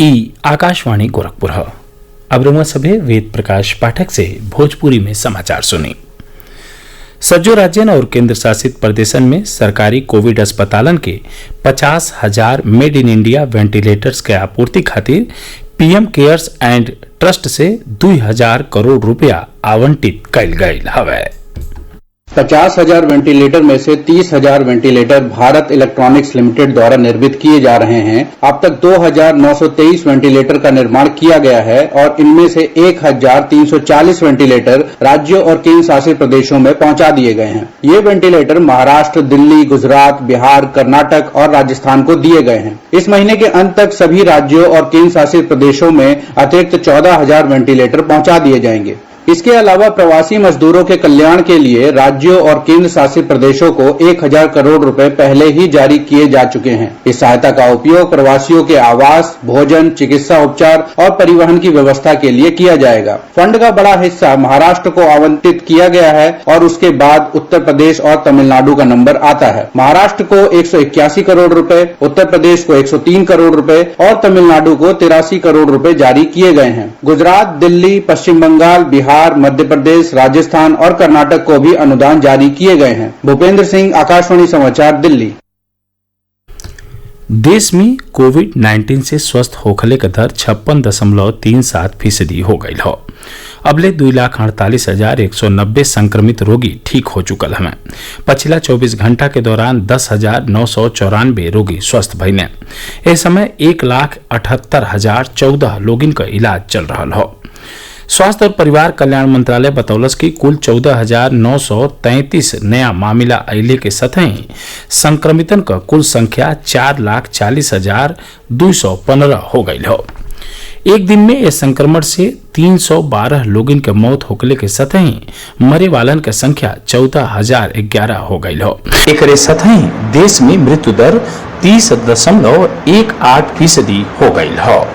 ई आकाशवाणी गोरखपुर है। अब रउआ सभे वेद प्रकाश पाठक से भोजपुरी में समाचार सुनी। सज्जो राज्यन और केंद्र शासित प्रदेशन में सरकारी कोविड अस्पतालन के 50,000 मेड इन इंडिया वेंटिलेटर्स के आपूर्ति खातिर पीएम केयर्स एंड ट्रस्ट से 2,000 करोड़ रुपया आवंटित कइल गयल हवे। 50,000 वेंटिलेटर में से 30,000 वेंटिलेटर भारत इलेक्ट्रॉनिक्स लिमिटेड द्वारा निर्मित किए जा रहे हैं। अब तक 2,923 वेंटिलेटर का निर्माण किया गया है और इनमें से 1,340 वेंटिलेटर राज्यों और केंद्र शासित प्रदेशों में पहुंचा दिए गए हैं। ये वेंटिलेटर महाराष्ट्र, दिल्ली, गुजरात, बिहार, कर्नाटक और राजस्थान को दिए गए हैं। इस महीने के अंत तक सभी राज्यों और केंद्र शासित प्रदेशों में अतिरिक्त 14,000 वेंटिलेटर पहुंचा दिए जाएंगे। इसके अलावा प्रवासी मजदूरों के कल्याण के लिए राज्यों और केंद्र शासित प्रदेशों को 1,000 करोड़ रुपए पहले ही जारी किए जा चुके हैं। इस सहायता का उपयोग प्रवासियों के आवास, भोजन, चिकित्सा उपचार और परिवहन की व्यवस्था के लिए किया जाएगा। फंड का बड़ा हिस्सा महाराष्ट्र को आवंटित किया गया है और उसके बाद उत्तर प्रदेश और तमिलनाडु का नंबर आता है। महाराष्ट्र को 181 करोड़ रुपए, उत्तर प्रदेश को 103 करोड़ रुपए और तमिलनाडु को 83 करोड़ रुपए जारी किए गए हैं। गुजरात, दिल्ली, पश्चिम बंगाल, बिहार, मध्य प्रदेश, राजस्थान और कर्नाटक को भी अनुदान जारी किए गए हैं। भूपेंद्र सिंह, आकाशवाणी समाचार, दिल्ली। देश में कोविड-19 से स्वस्थ होखले का दर 56.37% हो गई हो। अबले 2,48,190 संक्रमित रोगी ठीक हो चुकल हमें। पिछला 24 घंटा के दौरान 10,994 रोगी स्वस्थ भइने। इस समय 1,78,014 लोगन का इलाज चल रहा हो। स्वास्थ्य और परिवार कल्याण मंत्रालय बतौलस कि कुल 14,933 नया मामला अइले के सतही संक्रमितन का कुल संख्या 4,40,215 हो गई हो। एक दिन में इस संक्रमण से 312 लोगन के मौत होकले के सतही मरे वालन के संख्या 14,011 हो गई हो। एक सतही देश में मृत्यु दर 30.18% हो गई हो।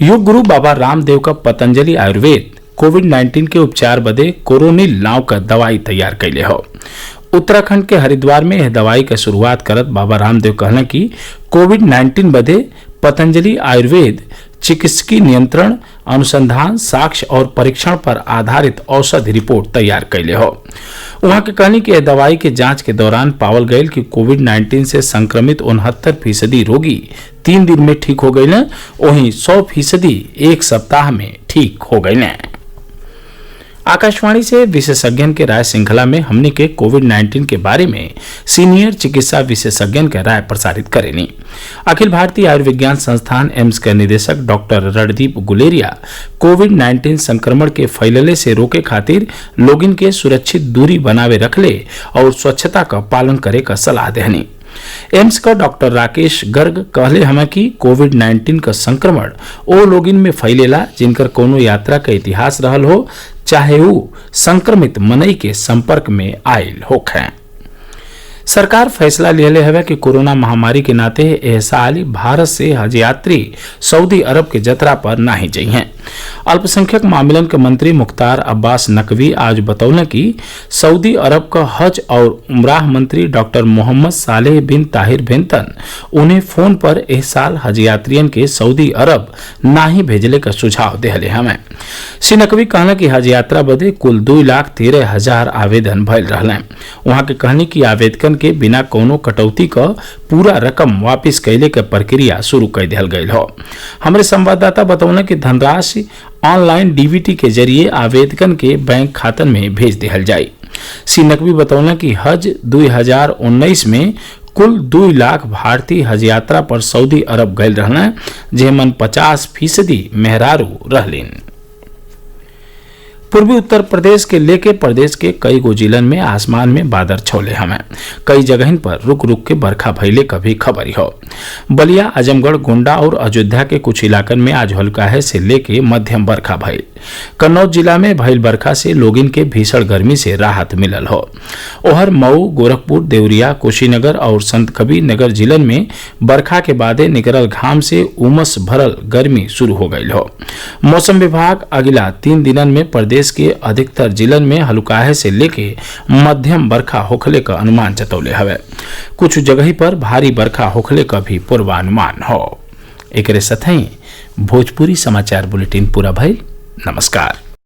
योग गुरु बाबा रामदेव का पतंजलि आयुर्वेद कोविड-19 के उपचार बदे कोरोनिल नाव का दवाई तैयार कैले हो। उत्तराखंड के हरिद्वार में यह दवाई का शुरुआत करत बाबा रामदेव कहना कि कोविड-19 बदे पतंजलि आयुर्वेद चिकित्सकीय नियंत्रण, अनुसंधान, साक्ष्य और परीक्षण पर आधारित औषधि रिपोर्ट तैयार कैले हो। वहां के कहनी कि यह दवाई के जांच के दौरान पावल गयल कि कोविड-19 से संक्रमित 69% रोगी 3 दिन में ठीक हो गए न, वहीं 100% एक सप्ताह में ठीक हो गए न। आकाशवाणी से विशेषज्ञन के राय श्रृंखला में हमने के कोविड-19 के बारे में सीनियर चिकित्सा विशेषज्ञन के राय प्रसारित करेनी। अखिल भारतीय आयुर्विज्ञान संस्थान एम्स के निदेशक डॉक्टर रणदीप गुलेरिया कोविड-19 संक्रमण के फैलले से रोके खातिर लोगन के सुरक्षित दूरी बनावे रखले और स्वच्छता का पालन करे का सलाह देहनी। एम्स का डॉक्टर राकेश गर्ग कहले हमें कि कोविड-19 का संक्रमण ओ लोगिन में फैलेला जिनकर कोनो यात्रा का इतिहास रहल हो, चाहे वो संक्रमित मनई के संपर्क में आयल होखें। सरकार फैसला लिहले हवे कि कोरोना महामारी के नाते एह साल भारत से हज यात्री सऊदी अरब के जतरा पर नाही जइहें। अल्पसंख्यक मामलन के मंत्री मुख्तार अब्बास नकवी आज बतौलन कि सऊदी अरब का हज और उमराह मंत्री डॉक्टर मोहम्मद सालेह बिन ताहिर बेंतन उन्हें फोन पर एह साल हज यात्रियन के सऊदी अरब नाही भेजले का सुझाव देहले हमें। श्री नकवी कहना कि हज यात्रा बदे कुल 2,13,000 आवेदन भयल रहले। वहां के कहनी कि आवेदकन के बिना कोनो कटौती का पूरा रकम वापिस कैले के प्रक्रिया शुरू कर दिया गई हो। हमारे संवाददाता बतौना कि धनराशि ऑनलाइन डीबीटी के जरिए आवेदकन के बैंक खातन में भेज दिया जाये। श्री नकवी बतौना कि हज 2019 में कुल 2 लाख भारतीय हज यात्रा पर सऊदी अरब गए रहना, जेमन 50% मेहरारू रहलीन। पूर्वी उत्तर प्रदेश के लेके प्रदेश के कई गो जिलन में आसमान में बादल छौले हमें। कई जगह पर रुक रुक के बरखा भइले का भी खबर हो। बलिया, आजमगढ़, गोंडा और अयोध्या के कुछ इलाकन में आज हल्का है से लेके मध्यम बरखा भइल। कन्नौज जिला में भइल बरखा से लोगिन के भीषण गर्मी से राहत मिलल हो। ओहर मऊ, गोरखपुर, देवरिया, कुशीनगर और संत कबीर नगर जिलन में बरखा के बादे निकलल घाम से उमस भरल गर्मी शुरू हो गई हो। मौसम विभाग अगला 3 दिनन में प्रदेश के अधिकतर जिलन में हल्का से लेके मध्यम बरखा होखले का अनुमान जतौले हवे। कुछ जगह पर भारी बरखा होखले का भी पूर्वानुमान हो। एकरे साथ ही भोजपुरी समाचार बुलेटिन पूरा भइल। नमस्कार।